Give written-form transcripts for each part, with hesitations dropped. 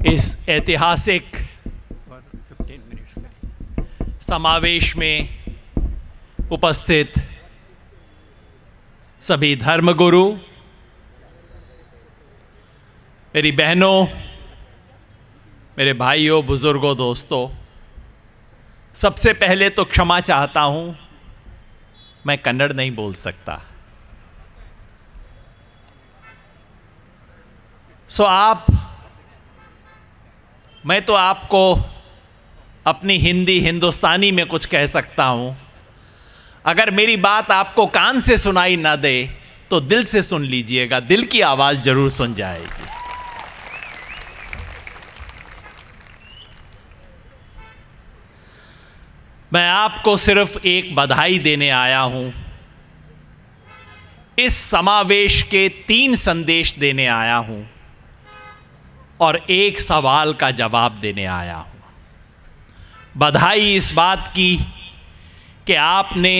इस ऐतिहासिक समावेश में उपस्थित सभी धर्मगुरु, मेरी बहनों, मेरे भाइयों, बुजुर्गों, दोस्तों, सबसे पहले तो क्षमा चाहता हूं, मैं कन्नड़ नहीं बोल सकता। मैं तो आपको अपनी हिंदी हिंदुस्तानी में कुछ कह सकता हूं। अगर मेरी बात आपको कान से सुनाई ना दे तो दिल से सुन लीजिएगा, दिल की आवाज जरूर सुन जाएगी। मैं आपको सिर्फ एक बधाई देने आया हूं। इस समावेश के 3 संदेश देने आया हूं और एक सवाल का जवाब देने आया हूं। बधाई इस बात की कि आपने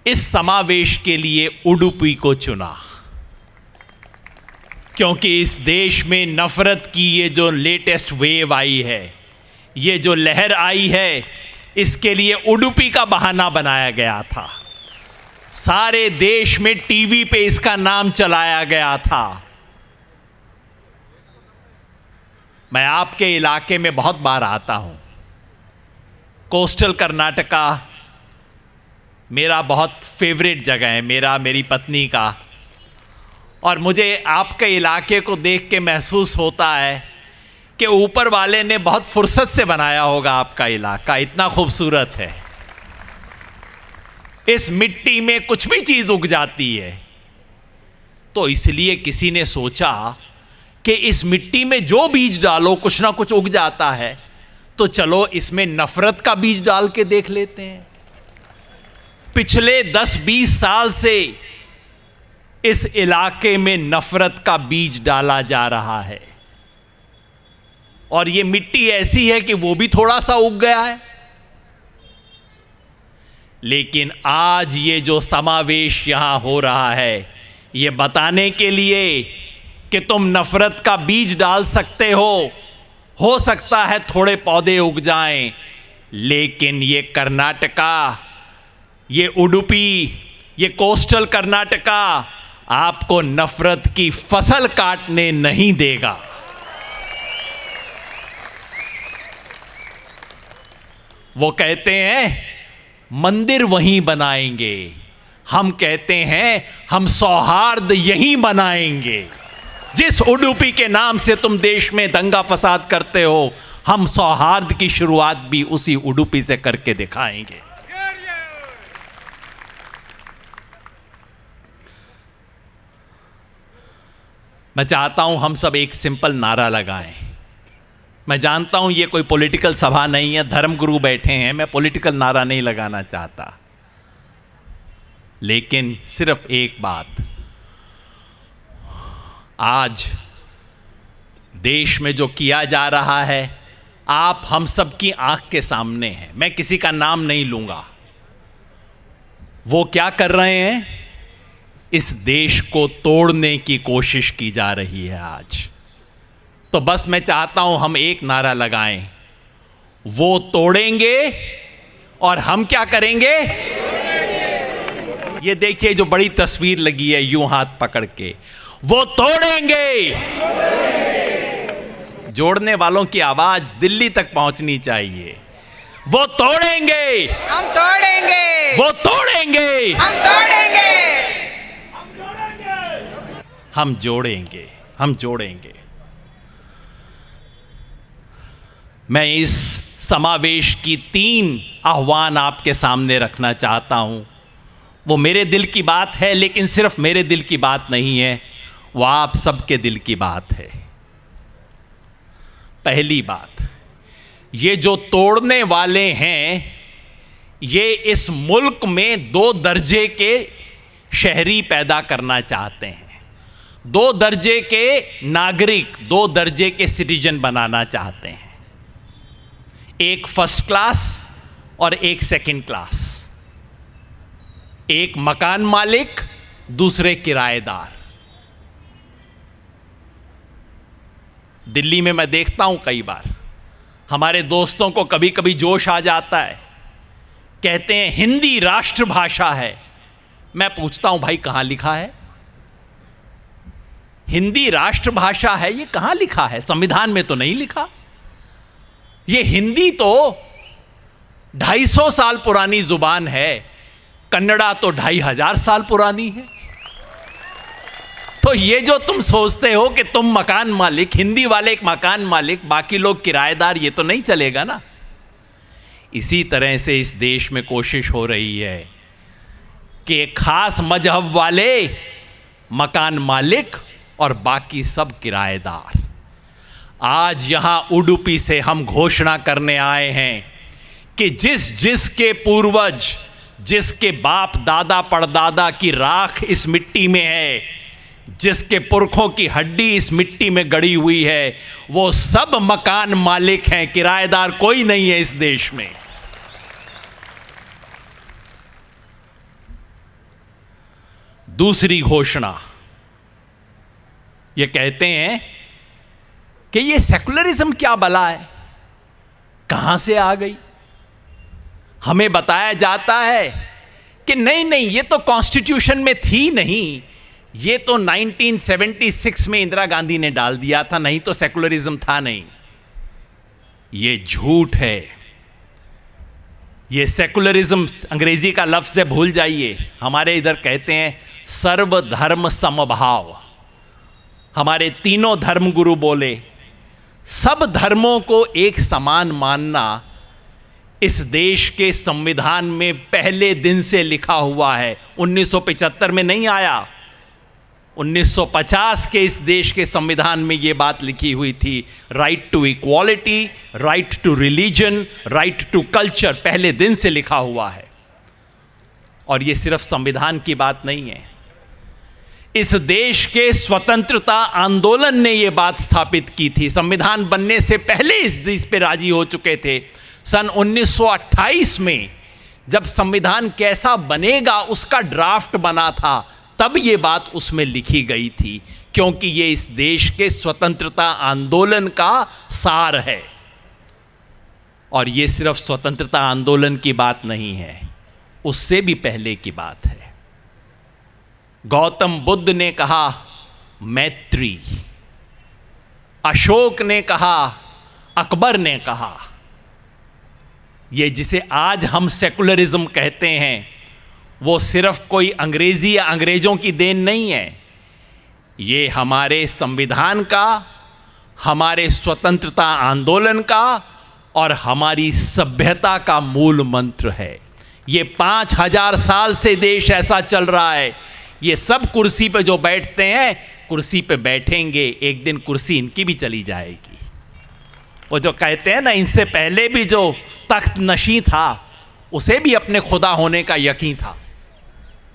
इस समावेश के लिए उडुपी को चुना, क्योंकि इस देश में नफरत की ये जो लेटेस्ट वेव आई है, ये जो लहर आई है, इसके लिए उडुपी का बहाना बनाया गया था। सारे देश में टीवी पे इसका नाम चलाया गया था। मैं आपके इलाके में बहुत बार आता हूं। कोस्टल कर्नाटका मेरा बहुत फेवरेट जगह है, मेरी पत्नी का, और मुझे आपके इलाके को देख के महसूस होता है कि ऊपर वाले ने बहुत फुर्सत से बनाया होगा आपका इलाका, इतना खूबसूरत है। इस मिट्टी में कुछ भी चीज उग जाती है, तो इसलिए किसी ने सोचा कि इस मिट्टी में जो बीज डालो कुछ ना कुछ उग जाता है, तो चलो इसमें नफरत का बीज डाल के देख लेते हैं। पिछले 10-20 साल से इस इलाके में नफरत का बीज डाला जा रहा है, और ये मिट्टी ऐसी है कि वो भी थोड़ा सा उग गया है। लेकिन आज ये जो समावेश यहां हो रहा है, ये बताने के लिए कि तुम नफरत का बीज डाल सकते हो सकता है थोड़े पौधे उग जाएं, लेकिन ये कर्नाटका, ये उडुपी, ये कोस्टल कर्नाटका आपको नफरत की फसल काटने नहीं देगा। वो कहते हैं मंदिर वहीं बनाएंगे, हम कहते हैं हम सौहार्द यहीं बनाएंगे। जिस उडुपी के नाम से तुम देश में दंगा फसाद करते हो, हम सौहार्द की शुरुआत भी उसी उडुपी से करके दिखाएंगे। मैं चाहता हूं हम सब एक सिंपल नारा लगाएं। मैं जानता हूं ये कोई पॉलिटिकल सभा नहीं है, धर्मगुरु बैठे हैं, मैं पॉलिटिकल नारा नहीं लगाना चाहता, लेकिन सिर्फ एक बात, आज देश में जो किया जा रहा है आप हम सब की आंख के सामने है। मैं किसी का नाम नहीं लूंगा। वो क्या कर रहे हैं, इस देश को तोड़ने की कोशिश की जा रही है आज। तो बस मैं चाहता हूं हम एक नारा लगाएं, वो तोड़ेंगे और हम क्या करेंगे। ये देखिए जो बड़ी तस्वीर लगी है यूं हाथ पकड़ के, वो तोड़ेंगे। जोड़ने वालों की आवाज दिल्ली तक पहुंचनी चाहिए। वो तोड़ेंगे, हम तोड़ेंगे, वो तोड़ेंगे, हम तोड़ेंगे, हम जोड़ेंगे, हम जोड़ेंगे। मैं इस समावेश की 3 आह्वान आपके सामने रखना चाहता हूं। वो मेरे दिल की बात है, लेकिन सिर्फ मेरे दिल की बात नहीं है, वो आप सबके दिल की बात है। पहली बात, ये जो तोड़ने वाले हैं, ये इस मुल्क में 2 दर्जे के शहरी पैदा करना चाहते हैं, 2 दर्जे के नागरिक, 2 दर्जे के सिटीजन बनाना चाहते हैं। एक फर्स्ट क्लास और एक सेकंड क्लास, एक मकान मालिक, दूसरे किराएदार। दिल्ली में मैं देखता हूं कई बार हमारे दोस्तों को कभी कभी जोश आ जाता है, कहते हैं हिंदी राष्ट्रभाषा है। मैं पूछता हूं भाई कहां लिखा है? हिंदी राष्ट्रभाषा है ये कहां लिखा है? संविधान में तो नहीं लिखा। ये हिंदी तो 250 साल पुरानी जुबान है, कन्नड़ा तो 2500 साल पुरानी है। तो ये जो तुम सोचते हो कि तुम मकान मालिक, हिंदी वाले एक मकान मालिक, बाकी लोग किराएदार, ये तो नहीं चलेगा ना। इसी तरह से इस देश में कोशिश हो रही है कि एक खास मजहब वाले मकान मालिक और बाकी सब किराएदार। आज यहां उडुपी से हम घोषणा करने आए हैं कि जिसके पूर्वज, जिसके बाप दादा परदादा की राख इस मिट्टी में है, जिसके पुरखों की हड्डी इस मिट्टी में गड़ी हुई है, वो सब मकान मालिक हैं, किराएदार कोई नहीं है इस देश में। दूसरी घोषणा, ये कहते हैं कि ये सेकुलरिज्म क्या बला है, कहां से आ गई? हमें बताया जाता है कि नहीं नहीं, ये तो कॉन्स्टिट्यूशन में थी नहीं, ये तो 1976 में इंदिरा गांधी ने डाल दिया था, नहीं तो सेकुलरिज्म था नहीं। ये झूठ है। ये सेकुलरिज्म अंग्रेजी का लफ्ज है, भूल जाइए। हमारे इधर कहते हैं सर्वधर्म समभाव। हमारे तीनों धर्मगुरु बोले सब धर्मों को एक समान मानना इस देश के संविधान में पहले दिन से लिखा हुआ है। 1975 में नहीं आया, 1950 के इस देश के संविधान में यह बात लिखी हुई थी। Right to equality, right to religion, right to culture, पहले दिन से लिखा हुआ है। और यह सिर्फ संविधान की बात नहीं है, इस देश के स्वतंत्रता आंदोलन ने यह बात स्थापित की थी। संविधान बनने से पहले इस देश पे राजी हो चुके थे। सन 1928 में जब संविधान कैसा बनेगा उसका ड्राफ्ट बना था, तब ये बात उसमें लिखी गई थी, क्योंकि ये इस देश के स्वतंत्रता आंदोलन का सार है। और ये सिर्फ स्वतंत्रता आंदोलन की बात नहीं है, उससे भी पहले की बात है। गौतम बुद्ध ने कहा मैत्री, अशोक ने कहा, अकबर ने कहा। ये जिसे आज हम सेकुलरिज्म कहते हैं, वो सिर्फ कोई अंग्रेजी या अंग्रेजों की देन नहीं है। ये हमारे संविधान का, हमारे स्वतंत्रता आंदोलन का और हमारी सभ्यता का मूल मंत्र है। ये 5000 साल से देश ऐसा चल रहा है। ये सब कुर्सी पे जो बैठते हैं, कुर्सी पे बैठेंगे, एक दिन कुर्सी इनकी भी चली जाएगी। वो जो कहते हैं ना, इनसे पहले भी जो तख्त नशी था उसे भी अपने खुदा होने का यकीन था।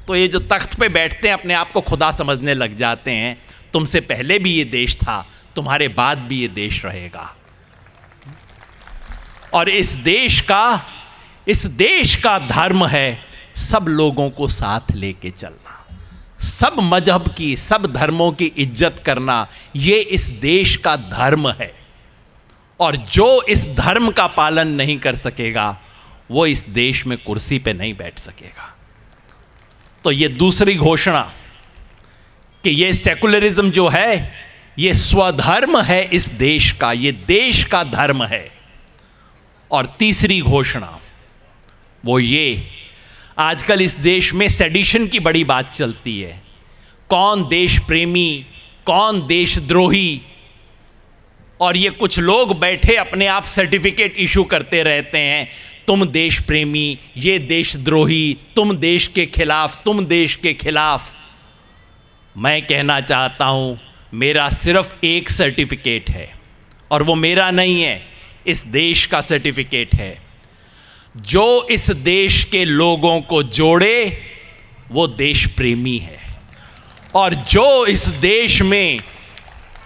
तो ये जो तख्त पे बैठते हैं अपने आप को खुदा समझने लग जाते हैं। तुमसे पहले भी ये देश था, तुम्हारे बाद भी ये देश रहेगा। और इस देश का धर्म है सब लोगों को साथ लेके चलना, सब मजहब की, सब धर्मों की इज्जत करना। ये इस देश का धर्म है। और जो इस धर्म का पालन नहीं कर सकेगा वो इस देश में कुर्सी पे नहीं बैठ सकेगा। तो ये दूसरी घोषणा कि ये सेकुलरिज्म जो है ये स्वधर्म है इस देश का, ये देश का धर्म है। और तीसरी घोषणा वो ये, आजकल इस देश में सेडिशन की बड़ी बात चलती है। कौन देश प्रेमी, कौन देशद्रोही, और ये कुछ लोग बैठे अपने आप सर्टिफिकेट इशू करते रहते हैं। तुम देश प्रेमी, ये देशद्रोही, तुम देश के खिलाफ, तुम देश के खिलाफ। मैं कहना चाहता हूं मेरा सिर्फ एक सर्टिफिकेट है, और वो मेरा नहीं है, इस देश का सर्टिफिकेट है। जो इस देश के लोगों को जोड़े वो देश प्रेमी है। और जो इस देश में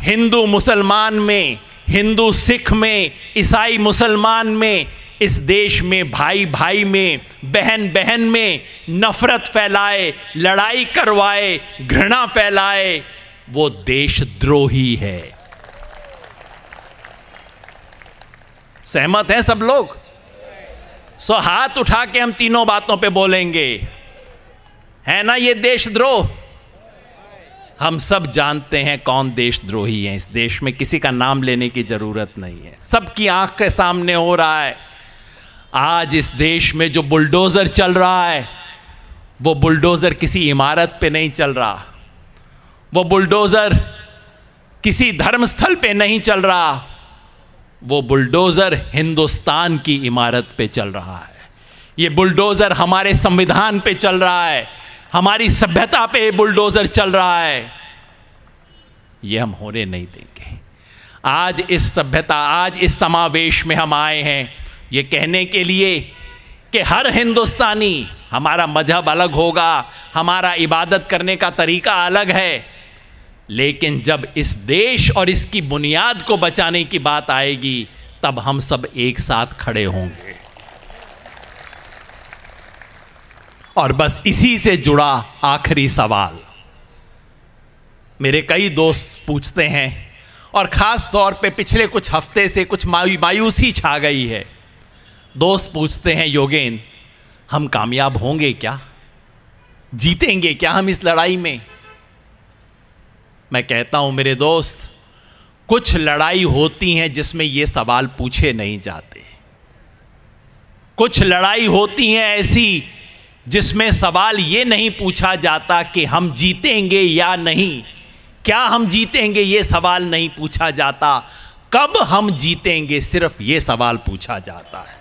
हिंदू मुसलमान में, हिंदू सिख में, ईसाई मुसलमान में, इस देश में भाई भाई में, बहन बहन में नफरत फैलाए, लड़ाई करवाए, घृणा फैलाए, वो देशद्रोही है। सहमत हैं सब लोग? सो हाथ उठा के हम तीनों बातों पे बोलेंगे, है ना ये देशद्रोह? हम सब जानते हैं कौन देशद्रोही है। इस देश में किसी का नाम लेने की जरूरत नहीं है, सबकी आंख के सामने हो रहा है। आज इस देश में जो बुलडोजर चल रहा है, वो बुलडोजर किसी इमारत पे नहीं चल रहा, वो बुलडोजर किसी धर्मस्थल पे नहीं चल रहा, वो बुलडोजर हिंदुस्तान की इमारत पे चल रहा है। ये बुलडोजर हमारे संविधान पे चल रहा है, हमारी सभ्यता पे बुलडोजर चल रहा है। ये हम होने नहीं देंगे। आज इस सभ्यता, आज इस समावेश में हम आए हैं ये कहने के लिए कि हर हिंदुस्तानी, हमारा मजहब अलग होगा, हमारा इबादत करने का तरीका अलग है, लेकिन जब इस देश और इसकी बुनियाद को बचाने की बात आएगी तब हम सब एक साथ खड़े होंगे। और बस इसी से जुड़ा आखिरी सवाल, मेरे कई दोस्त पूछते हैं, और ख़ास तौर पे पिछले कुछ हफ्ते से कुछ मायूसी छा गई है। दोस्त पूछते हैं, योगेंद्र हम कामयाब होंगे क्या? जीतेंगे क्या हम इस लड़ाई में? मैं कहता हूं मेरे दोस्त, कुछ लड़ाई होती हैं जिसमें ये सवाल पूछे नहीं जाते। कुछ लड़ाई होती हैं ऐसी जिसमें सवाल ये नहीं पूछा जाता कि हम जीतेंगे या नहीं। क्या हम जीतेंगे ये सवाल नहीं पूछा जाता, कब हम जीतेंगे सिर्फ ये सवाल पूछा जाता है।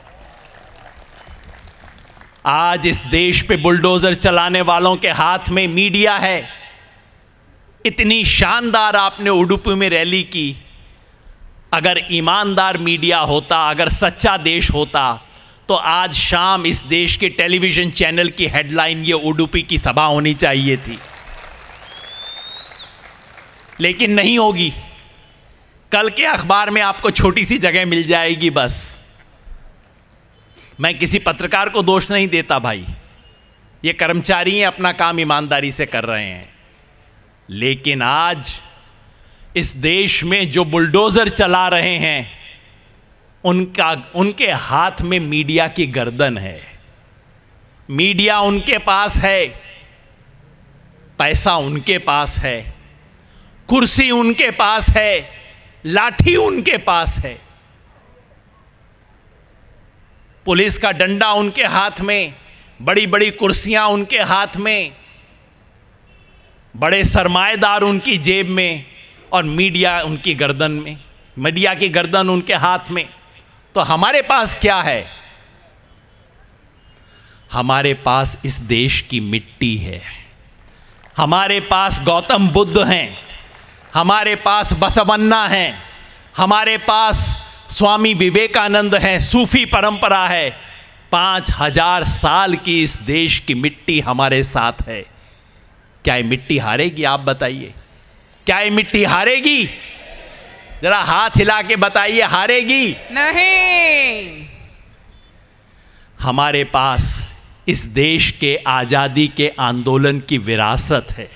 आज इस देश पे बुलडोजर चलाने वालों के हाथ में मीडिया है। इतनी शानदार आपने उडुपी में रैली की, अगर ईमानदार मीडिया होता, अगर सच्चा देश होता, तो आज शाम इस देश के टेलीविजन चैनल की हेडलाइन ये उडुपी की सभा होनी चाहिए थी, लेकिन नहीं होगी। कल के अखबार में आपको छोटी सी जगह मिल जाएगी बस। मैं किसी पत्रकार को दोष नहीं देता भाई, ये कर्मचारी हैं, अपना काम ईमानदारी से कर रहे हैं, लेकिन आज इस देश में जो बुलडोजर चला रहे हैं उनके हाथ में मीडिया की गर्दन है। मीडिया उनके पास है, पैसा उनके पास है, कुर्सी उनके पास है, लाठी उनके पास है, पुलिस का डंडा उनके हाथ में, बड़ी बड़ी कुर्सियां उनके हाथ में, बड़े सरमाएदार उनकी जेब में, और मीडिया उनकी गर्दन में, मीडिया की गर्दन उनके हाथ में। तो हमारे पास क्या है? हमारे पास इस देश की मिट्टी है, हमारे पास गौतम बुद्ध हैं, हमारे पास बसवन्ना हैं, हमारे पास स्वामी विवेकानंद हैं, सूफी परंपरा है। 5000 साल की इस देश की मिट्टी हमारे साथ है। क्या ये मिट्टी हारेगी? आप बताइए, क्या ये मिट्टी हारेगी? जरा हाथ हिला के बताइए, हारेगी? नहीं। हमारे पास इस देश के आज़ादी के आंदोलन की विरासत है।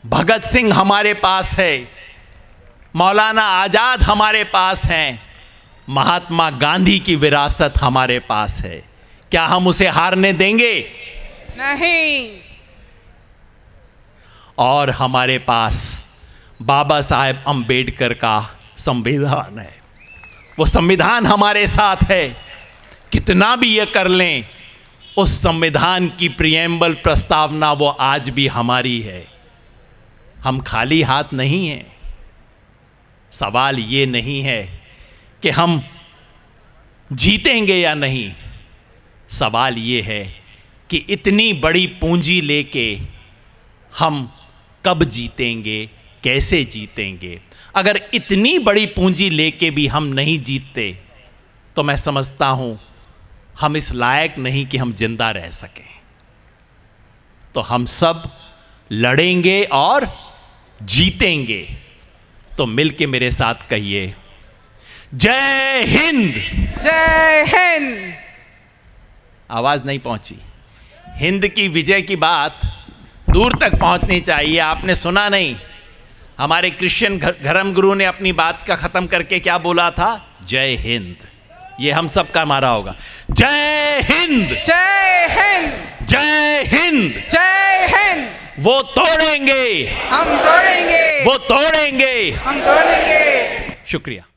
भगत सिंह हमारे पास है, मौलाना आज़ाद हमारे पास हैं, महात्मा गांधी की विरासत हमारे पास है। क्या हम उसे हारने देंगे? नहीं। और हमारे पास बाबा साहेब अंबेडकर का संविधान है, वो संविधान हमारे साथ है। कितना भी ये कर लें, उस संविधान की प्रिएम्बल प्रस्तावना वो आज भी हमारी है। हम खाली हाथ नहीं हैं। सवाल ये नहीं है कि हम जीतेंगे या नहीं, सवाल ये है कि इतनी बड़ी पूंजी लेके हम कब जीतेंगे, कैसे जीतेंगे। अगर इतनी बड़ी पूंजी लेके भी हम नहीं जीतते तो मैं समझता हूं हम इस लायक नहीं कि हम जिंदा रह सकें। तो हम सब लड़ेंगे और जीतेंगे। तो मिलके मेरे साथ कहिए, जय हिंद। जय हिंद। आवाज नहीं पहुंची। हिंद की विजय की बात दूर तक पहुंचनी चाहिए। आपने सुना नहीं, हमारे क्रिश्चियन धर्म गुरु ने अपनी बात का खत्म करके क्या बोला था? जय हिंद। ये हम सब का मारा होगा। जय हिंद, जय हिंद, जय हिंद। जय हिंद। वो तोड़ेंगे, हम तोड़ेंगे, वो तोड़ेंगे। हम तोड़ेंगे। शुक्रिया।